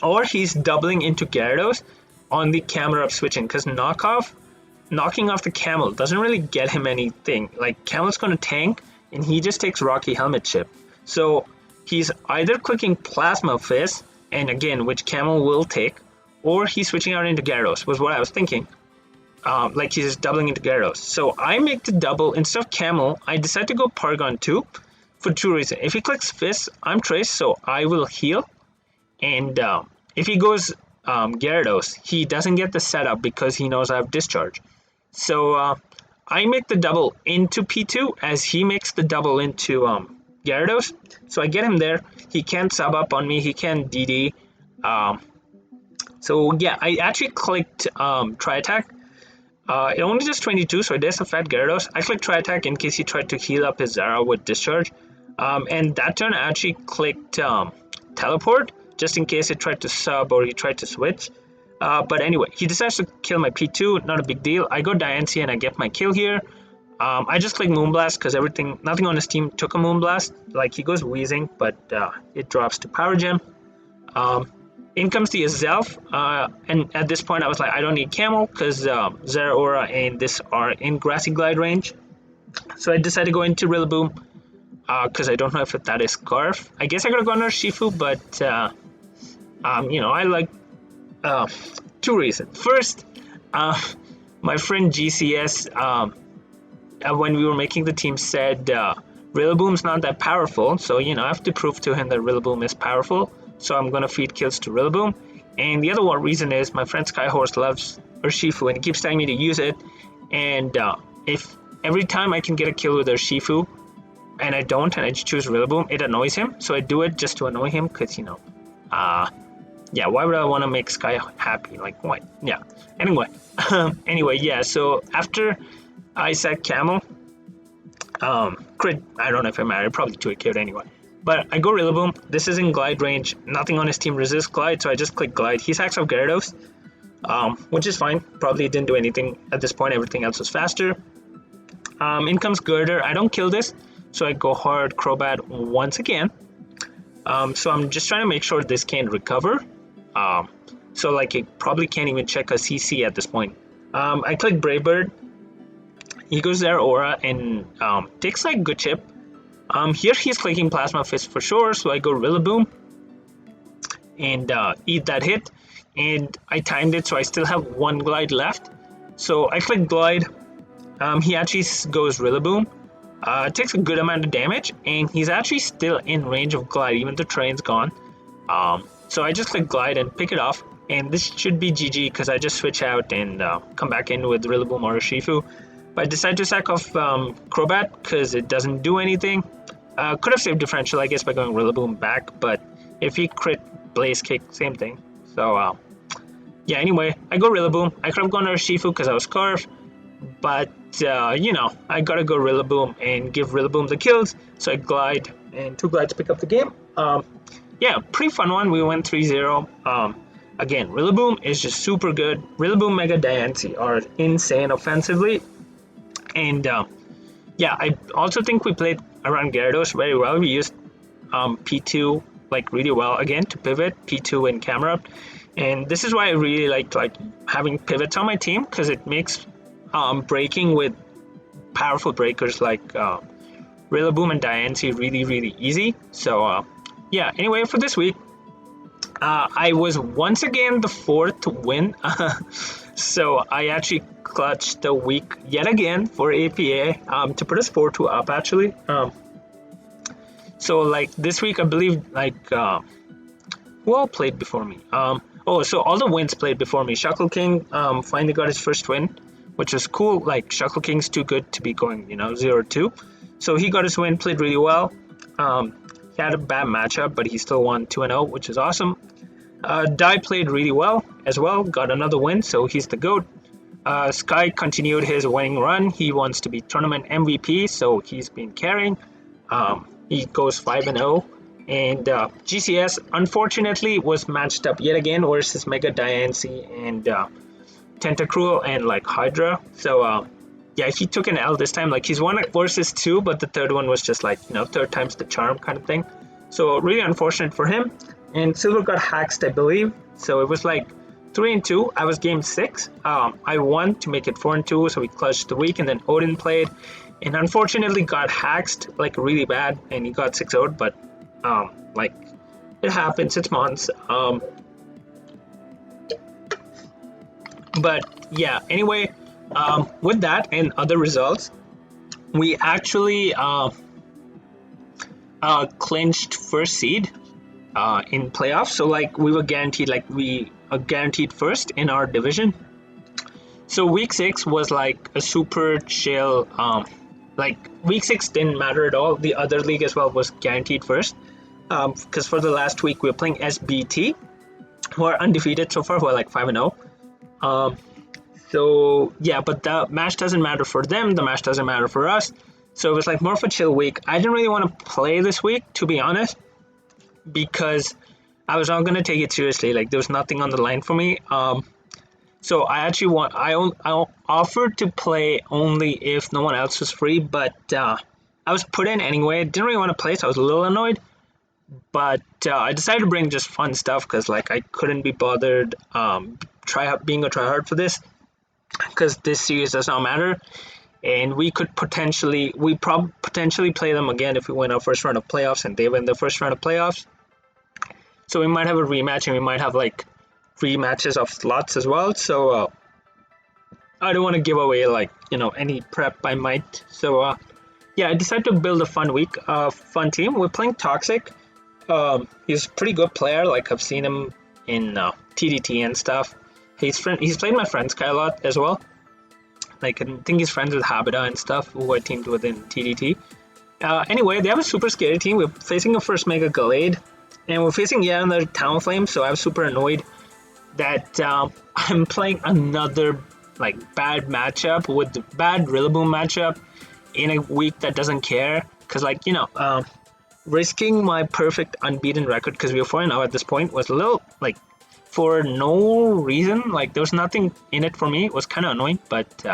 or he's doubling into Gyarados on the camera up switching, because knocking off the Camel doesn't really get him anything. Like, Camel's going to tank, and he just takes Rocky Helmet Chip. So he's either clicking Plasma Fist, and again, which Camel will take, or he's switching out into Gyarados, was what I was thinking. Like, he's just doubling into Gyarados. So I make the double. Instead of Camel, I decide to go Paragon 2 for two reasons. If he clicks Fist, I'm Trace, so I will heal. And if he goes Gyarados, he doesn't get the setup because he knows I have Discharge. So I make the double into P2 as he makes the double into Gyarados. So I get him there. He can't sub up on me. He can DD. So yeah, I actually clicked Tri Attack. It only does 22, so it does affect Gyarados. I clicked Tri Attack in case he tried to heal up his Zara with Discharge. And that turn I actually clicked Teleport, just in case it tried to sub or he tried to switch. But anyway, he decides to kill my P2, not a big deal. I go Diancie and I get my kill here. I just click Moonblast because nothing on his team took a Moonblast. Like, he goes Wheezing, but it drops to Power Gem. In comes the Azelf, and at this point I was like, I don't need Camel because Zeraora and this are in Grassy Glide range. So I decided to go into Rillaboom because I don't know if that is Scarf. I guess I could have gone to Shifu, but I like two reasons. First, my friend GCS, when we were making the team, said Rillaboom's not that powerful, so I have to prove to him that Rillaboom is powerful. So I'm gonna feed kills to Rillaboom. And the other one reason is my friend Skyhorse loves Urshifu and he keeps telling me to use it. And if every time I can get a kill with Urshifu and I don't, and I just choose Rillaboom, it annoys him. So I do it just to annoy him because yeah, why would I want to make Sky happy? Like, what? Yeah. Anyway, yeah. So after I said Camel, crit. I don't know if it mattered. Probably to a kid anyway. But I go Rillaboom. This is in Glide range. Nothing on his team resists Glide, so I just click Glide. He sacks off Gyarados, which is fine. Probably didn't do anything at this point. Everything else was faster. In comes Girder. I don't kill this, so I go hard Crobat once again. So I'm just trying to make sure this can't recover. So like it probably can't even check a CC at this point. I click Brave Bird. He goes there Aura and takes like good chip. Here he's clicking Plasma Fist for sure, so I go Rillaboom and eat that hit. And I timed it, so I still have one Glide left. So I click Glide. He actually goes Rillaboom. Takes a good amount of damage, and he's actually still in range of Glide, even though Terrain's gone. So I just click Glide and pick it off, and this should be GG because I just switch out and come back in with Rillaboom or Shifu. But I decide to sack off Crobat because it doesn't do anything. Could have saved differential, I guess, by going Rillaboom back, but if he crit Blaze Kick, same thing. So yeah, anyway, I go Rillaboom. I could have gone to Shifu because I was Scarf, but I gotta go Rillaboom and give Rillaboom the kills. So I Glide and 2 Glide to pick up the game. Yeah, pretty fun one. We went 3-0. Again, Rillaboom is just super good. Rillaboom Mega Diancie are insane offensively. And yeah, I also think we played around Gyarados very well. We used P2 like really well again to pivot, P2 and camera up. And this is why I really like having pivots on my team, because it makes breaking with powerful breakers like Rillaboom and Diancie really easy. So yeah, anyway, for this week I was once again the 4th win. So I actually clutched the week yet again for APA to put us 4-2 up actually. So like this week I believe like who all played before me? So all the wins played before me. Shuckle King finally got his first win, which was cool. Like Shuckle King's too good to be going 0-2. So he got his win, played really well. He had a bad matchup, but he still won 2-0, which is awesome. Dai played really well as well, got another win, so he's the GOAT. Sky continued his winning run. He wants to be tournament MVP, so he's been carrying. He goes 5-0. And GCS, unfortunately, was matched up yet again versus Mega Diancie and Tentacruel and like Hydra. So yeah, he took an L this time. Like he's won versus 2, but the third one was just like, third time's the charm kind of thing. So really unfortunate for him. And Silver got hacked, I believe. So it was like 3-2. I was game 6. I won to make it 4-2, so we clutched the week. And then Odin played, and unfortunately got hacked like really bad, and he got 6-0'd. But like it happens. It's Mons. But yeah. Anyway, with that and other results, we actually clinched first seed in playoffs. So like we were guaranteed, guaranteed first in our division. So week 6 was like a super chill. Like week 6 didn't matter at all. The other league as well was guaranteed first. Because for the last week we were playing SBT, who are undefeated so far. Who are like 5-0. So yeah, but the match doesn't matter for them. The match doesn't matter for us. So it was like more of a chill week. I didn't really want to play this week, to be honest, because I was not going to take it seriously. Like there was nothing on the line for me. So I actually I offered to play only if no one else was free, but I was put in anyway. Didn't really want to play, so I was a little annoyed. But I decided to bring just fun stuff because like I couldn't be bothered being a tryhard for this, because this series does not matter, and we potentially play them again if we win our first round of playoffs and they win the first round of playoffs. So we might have a rematch, and we might have like rematches of slots as well. So I don't want to give away like any prep I might. So yeah, I decided to build a fun team. We're playing Toxic. He's a pretty good player. Like I've seen him in TDT and stuff. He's played my friend Sky a lot as well. Like I think he's friends with Habita and stuff, who I teamed with in TDT. Anyway, they have a super scary team. We're facing a first Mega Gallade, and we're facing yet another Talonflame. So I was super annoyed that I'm playing another like bad matchup with the bad Rillaboom matchup in a week that doesn't care. Because like risking my perfect unbeaten record, because we were 4-0 at this point, was a little like for no reason. Like there was nothing in it for me. It was kind of annoying, but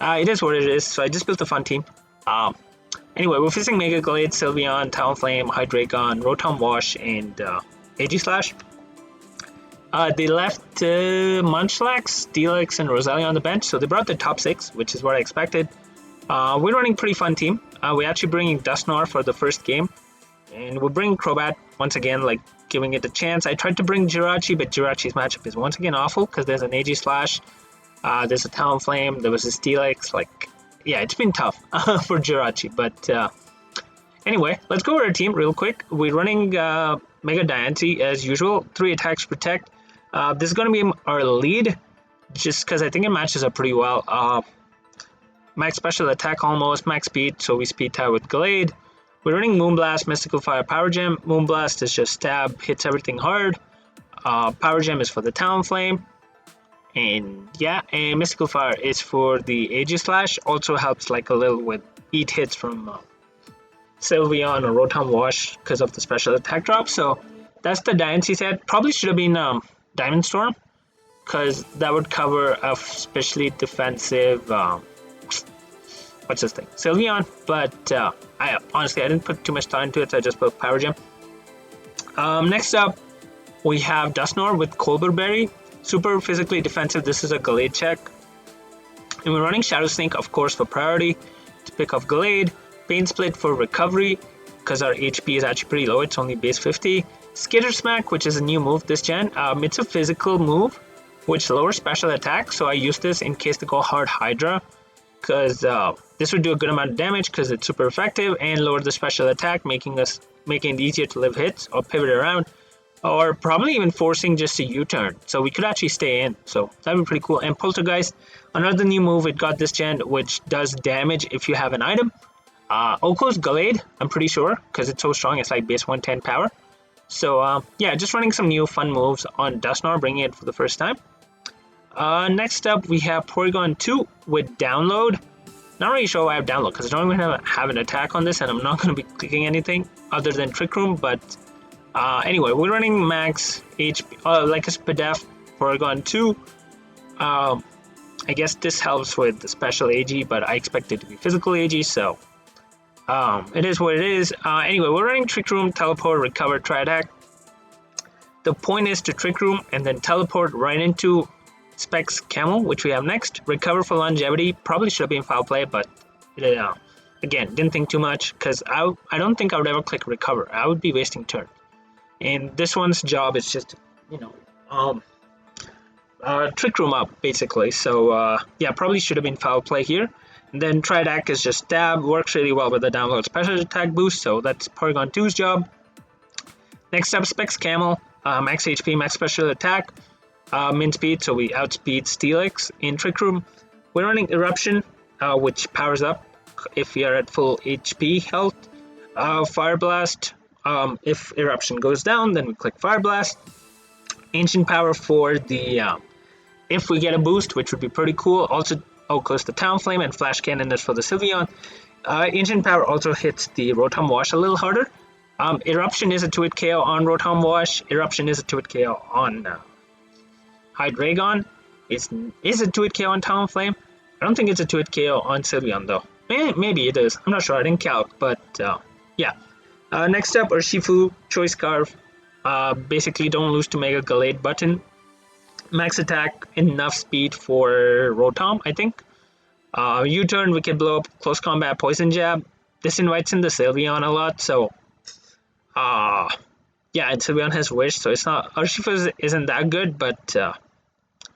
it is what it is. So I just built a fun team. Anyway, we're facing Mega Glade, Sylveon, Talonflame, Hydreigon, Rotom Wash, and Aegislash. They left Munchlax, Steelix, and Roselia on the bench, so they brought the top 6, which is what I expected. We're running a pretty fun team. We're actually bringing Dusknoir for the first game, and we're bringing Crobat once again, like giving it a chance. I tried to bring Jirachi, but Jirachi's matchup is once again awful because there's an Aegislash, there's a Talonflame, there was a Steelix. Like, yeah, it's been tough for Jirachi. But anyway, let's go over our team real quick. We're running Mega Diancie as usual, 3 attacks protect. This is going to be our lead, just because I think it matches up pretty well. Max special attack almost, max speed, so we speed tie with Glade. We're running Moonblast, Mystical Fire, Power Gem. Moonblast is just stab, hits everything hard. Power Gem is for the Talonflame. And yeah, and Mystical Fire is for the Aegislash. Also helps like a little with eat hits from Sylveon or Rotom Wash because of the special attack drop. So that's the Diancie set. Probably should have been Diamond Storm, because that would cover a especially defensive what's this thing, Sylveon. But I honestly didn't put too much thought into it, so I just put Power Gem. Next up we have Dusknoir with Colbur Berry, super physically defensive. This is a Gallade check, and we're running Shadow Sneak, of course, for priority to pick off Gallade. Pain Split for recovery, because our HP is actually pretty low, it's only base 50. Skitter Smack, which is a new move this gen. It's a physical move which lowers special attack, so I use this in case they go hard Hydra, because this would do a good amount of damage because it's super effective, and lower the special attack, making it easier to live hits or pivot around, or probably even forcing just a U-turn, so we could actually stay in. So that'd be pretty cool. And Poltergeist, another new move it got this gen, which does damage if you have an item. Oko's Gallade, I'm pretty sure, because it's so strong, it's like base 110 power. So yeah, just running some new fun moves on Dusknoir, bringing it for the first time. Next up, we have Porygon 2 with Download. Not really sure why I have Download, because I don't even have an attack on this, and I'm not going to be clicking anything other than Trick Room, but anyway, we're running max HP, like a Spadef Porygon 2. I guess this helps with the special AG, but I expect it to be physical AG, so it is what it is. Anyway, we're running Trick Room, Teleport, Recover, Tri-Attack. The point is to Trick Room and then teleport right into Specs Camel, which we have next. Recover for longevity, probably should have been foul play, but again, didn't think too much, because I don't think I would ever click Recover. I would be wasting turn. And this one's job is just, you know, Trick Room up, basically. So yeah, probably should have been foul play here. And then Tri-Attack is just stab, works really well with the download special attack boost, so that's Porygon 2's job. Next up, Specs Camel, max HP, max special attack, min speed, so we outspeed Steelix. In Trick Room, we're running Eruption, which powers up if we are at full HP health. Fire Blast, if Eruption goes down, then we click Fire Blast. Ancient Power for the, if we get a boost, which would be pretty cool. Also, close the Talonflame, and Flash Cannon is for the Sylveon. Ancient Power also hits the Rotom Wash a little harder. Eruption is a 2-hit KO on Rotom Wash. Eruption is a 2-hit KO on Hydreigon. Is a 2-hit KO on Talonflame. I don't think it's a 2-hit KO on Sylveon though. Maybe it is. I'm not sure. I didn't calc, but yeah. Next up, Shifu, Choice Scarf. Basically, don't lose to Mega Gallade button. Max attack, enough speed for Rotom, I think. U-turn, Wicked Blow Up, Close Combat, Poison Jab. This invites in the Sylveon a lot, so yeah, and Sylveon has Wish, so it's not, Urshifu isn't that good, but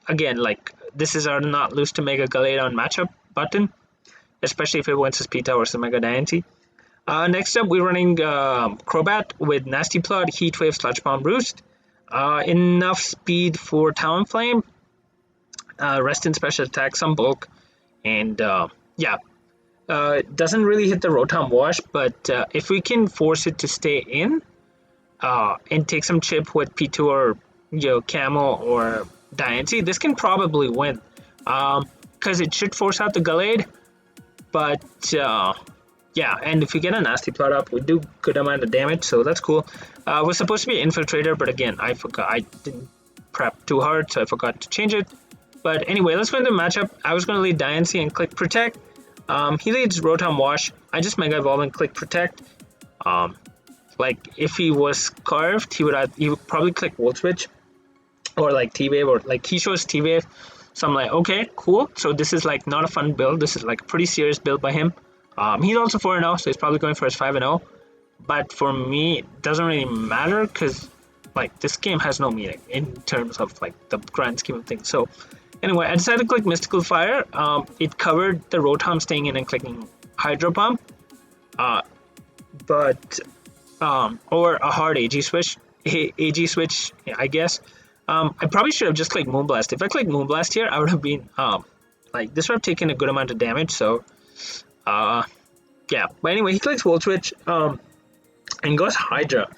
again, like, this is our not lose to Mega Gallade on matchup button, especially if it wins his P-Tower versus Mega Diancie. Next up, we're running Crobat with Nasty Plot, Heat Wave, Sludge Bomb, Roost. Enough speed for Talonflame, rest in special attack, some bulk, and yeah, doesn't really hit the Rotom Wash, but if we can force it to stay in and take some chip with P2 or Camel or Diancie, this can probably win, because it should force out the Gallade, but yeah, and if you get a Nasty Plot up, we do good amount of damage, so that's cool. We're supposed to be Infiltrator, but again, I forgot. I didn't prep too hard, so I forgot to change it. But anyway, let's go into the matchup. I was going to lead Diancie and click Protect. He leads Rotom Wash. I just Mega Evolve and click Protect. Like, if he was carved, he would probably click Volt Switch, or like T-Wave, or like he shows T-Wave. So I'm like, okay, cool. So this is like not a fun build. This is like a pretty serious build by him. He's also 4-0, so he's probably going for his 5-0. But for me, it doesn't really matter, because like this game has no meaning in terms of like the grand scheme of things. So anyway, I decided to click Mystical Fire. It covered the Rotom staying in and clicking Hydro Pump. But or a hard AG switch, I guess. I probably should have just clicked Moonblast. If I clicked Moonblast here, I would have been like, this would have taken a good amount of damage. So yeah, but anyway, he clicks Volt Switch and goes Hydra,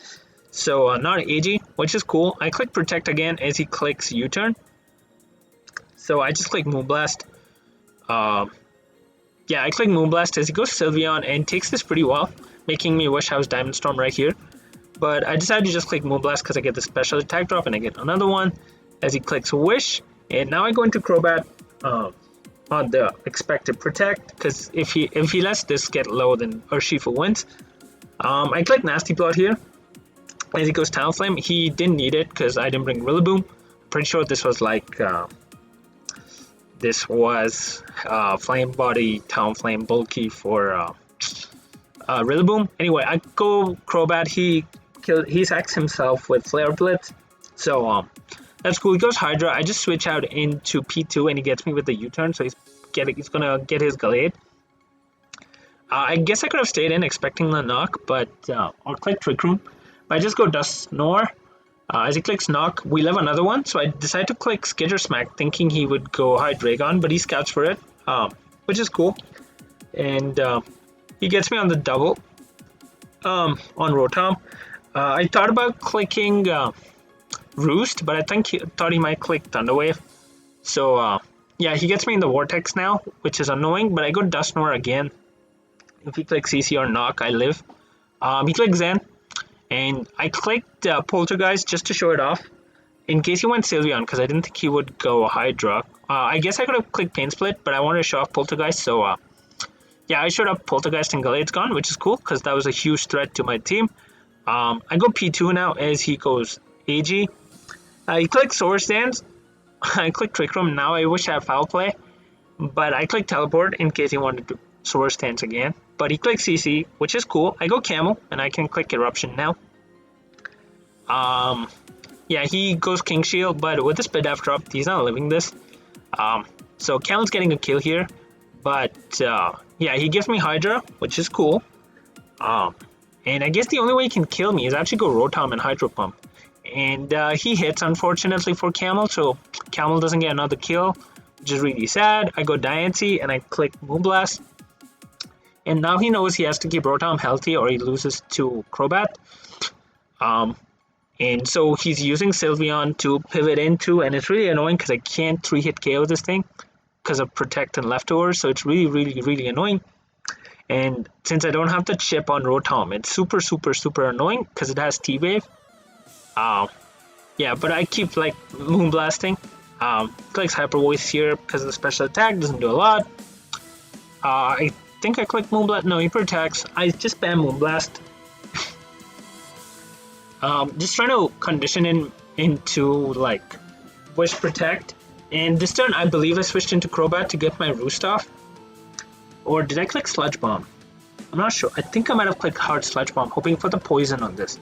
so not AG, which is cool. I click Protect again as he clicks U-turn, so I just click Moonblast. Yeah, I click Moonblast as he goes Sylveon and takes this pretty well, making me wish I was Diamond Storm right here, but I decided to just click Moonblast because I get the special attack drop and I get another one as he clicks Wish, and now I go into Crobat on the expected Protect, because if he lets this get low, then Urshifu wins. I click Nasty Plot here as he goes Talonflame. He didn't need it because I didn't bring Rillaboom. Pretty sure this was like Flame Body, Talonflame, bulky for Rillaboom. Anyway, I go Crobat. He sacks himself with Flare Blitz, so that's cool. He goes Hydra. I just switch out into P2 and he gets me with the U-turn, so he's gonna get his Gallade. I guess I could have stayed in expecting the knock, but or click Trick Room. But I just go Dusknoir. As he clicks Knock, we live another one, so I decide to click Skitter Smack, thinking he would go Hydreigon, but he scouts for it, which is cool. And He gets me on the double on Rotom. I thought about clicking Roost, but I think thought he might click Thunder Wave. So yeah, he gets me in the Vortex now, which is annoying, but I go Dusknoir again. If he clicks CC or Knock, I live. He clicks Zen, and I clicked Poltergeist just to show it off, in case he went Sylveon, because I didn't think he would go Hydra. I guess I could have clicked Pain Split, but I wanted to show off Poltergeist, so yeah, I showed up Poltergeist and Gallade's gone, which is cool, because that was a huge threat to my team. I go P2 now as he goes AG. He clicks Swords Dance. I click Trick Room. Now I wish I had Foul Play, but I click Teleport in case he wanted to Swords Dance again. But he clicks CC, which is cool. I go Camel, and I can click Eruption now. Yeah, he goes King Shield, but with the Spit F drop, he's not living this. So Camel's getting a kill here, but yeah, he gives me Hydra, which is cool. And I guess the only way he can kill me is actually go Rotom and Hydro Pump. And he hits, unfortunately, for Camel, so Camel doesn't get another kill, which is really sad. I go Diancie, and I click Moonblast. And now he knows he has to keep Rotom healthy or he loses to Crobat. And so he's using Sylveon to pivot into, and it's really annoying because I can't 3-hit KO this thing because of Protect and Leftovers, so it's really annoying. And since I don't have the chip on Rotom, it's super annoying because it has T-Wave. Yeah, but I keep like Moonblasting. Clicks Hyper Voice here because of the special attack, doesn't do a lot. I think I click Moonblast. No, he protects. I just spam Moonblast. Just trying to condition him into like Wish Protect. And this turn, I believe I switched into Crobat to get my Roost off. Or did I click Sludge Bomb? I'm not sure. I think I might have clicked Hard Sludge Bomb, hoping for the poison on this.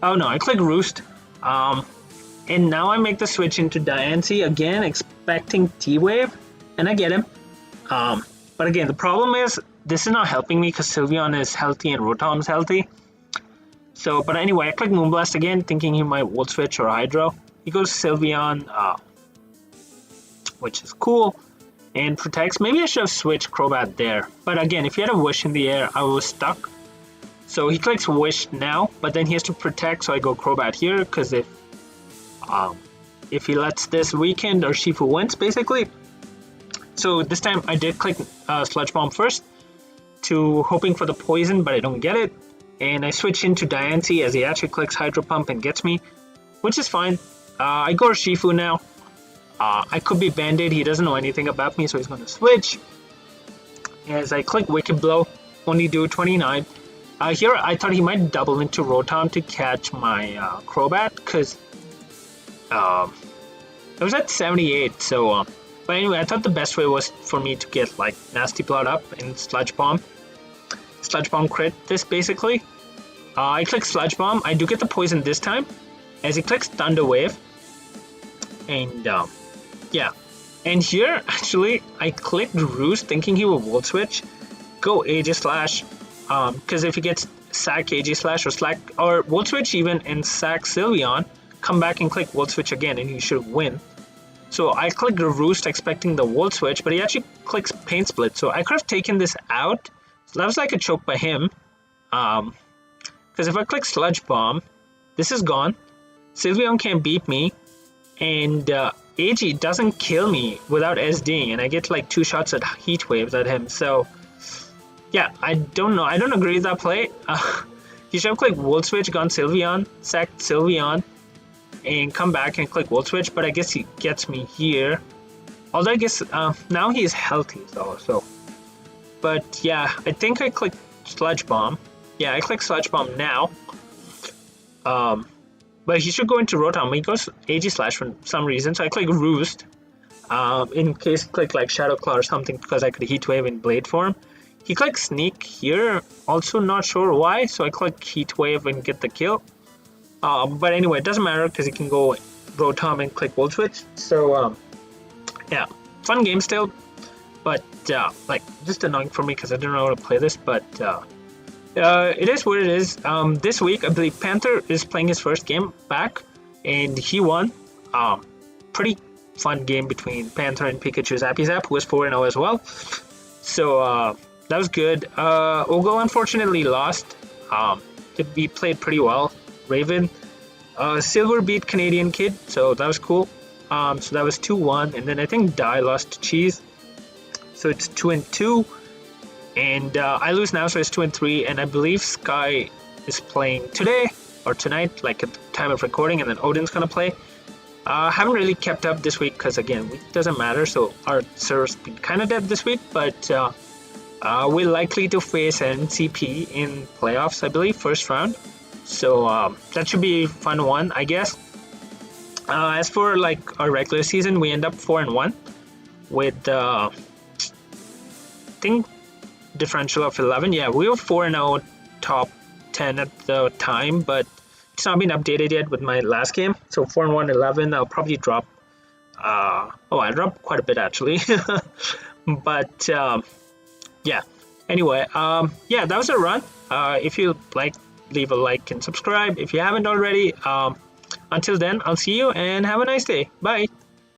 Oh no, I click Roost. And now I make the switch into Diancie again, expecting T-Wave, and I get him. But again, the problem is this is not helping me because Sylveon is healthy and Rotom's healthy. So, but anyway, I click Moonblast again, thinking he might Volt Switch or Hydro. He goes Sylveon, which is cool, and protects. Maybe I should have switched Crobat there. But again, if he had a Wish in the air, I was stuck. So he clicks Wish now, but then he has to protect, so I go Crobat here, because if he lets this weaken or Shifu wins, basically. So this time I did click Sludge Bomb first, to hoping for the poison, but I don't get it. And I switch into Diancie as he actually clicks Hydro Pump and gets me, which is fine. I go Shifu now. I could be Band-Aid, he doesn't know anything about me, so he's going to switch. As I click Wicked Blow, only do 29. Here I thought he might double into Rotom to catch my Crobat, because it was at 78, so but anyway, I thought the best way was for me to get like Nasty Plot up and Sludge Bomb crit this basically. I click Sludge Bomb. I do get the poison this time as he clicks Thunder Wave, and yeah, and here actually I clicked Roost thinking he would Volt Switch, go Aegislash, because if he gets sack Aegislash or slack or Volt Switch even and sack Sylveon, come back and click Volt Switch again and he should win. So I clicked Roost expecting the Volt Switch, but he actually clicks Pain Split, so I could have taken this out. So that was like a choke by him, because if I click Sludge Bomb, this is gone. Sylveon can't beat me, and AG doesn't kill me without SDing, and I get like 2 shots at Heat Waves at him. So yeah, I don't know. I don't agree with that play. He should have clicked Volt Switch, gone Sylveon, sacked Sylveon, and come back and click Volt Switch, but I guess he gets me here. Although I guess now he's healthy though, so. But yeah, I think I clicked Sludge Bomb. Yeah, I click Sludge Bomb now. But he should go into Rotom. He goes Aegislash for some reason, so I click Roost. In case I click like Shadow Claw or something, because I could Heat Wave in Blade form. He clicks Sneak here, also not sure why, so I click Heat Wave and get the kill. But anyway, it doesn't matter because he can go Rotom and click Volt Switch. So yeah, fun game still. But like just annoying for me because I don't know how to play this. But it is what it is. This week I believe Panther is playing his first game back, and he won. Pretty fun game between Panther and Pikachu's Happy Zap, who was 4-0 as well. So that was good. Ogo unfortunately lost. He played pretty well. Raven, Silver beat Canadian Kid, so that was cool. So that was 2-1, and then I think Dai lost to Cheese, so it's 2-2. And I lose now, so it's 2-3. And I believe Sky is playing today or tonight, like at the time of recording, and then Odin's gonna play. Haven't really kept up this week because again, week doesn't matter, so our server's been kind of dead this week. But we're likely to face NCP in playoffs, I believe, first round. So that should be a fun one, I guess. As for like our regular season, we end up 4-1 with I think differential of 11. Yeah, we were 4-0, top 10 at the time, but it's not been updated yet with my last game. So 4-1, 11. I'll probably drop. I dropped quite a bit actually, but yeah. Anyway, yeah, that was a run. If you like, leave a like and subscribe if you haven't already. Until then, I'll see you and have a nice day. Bye.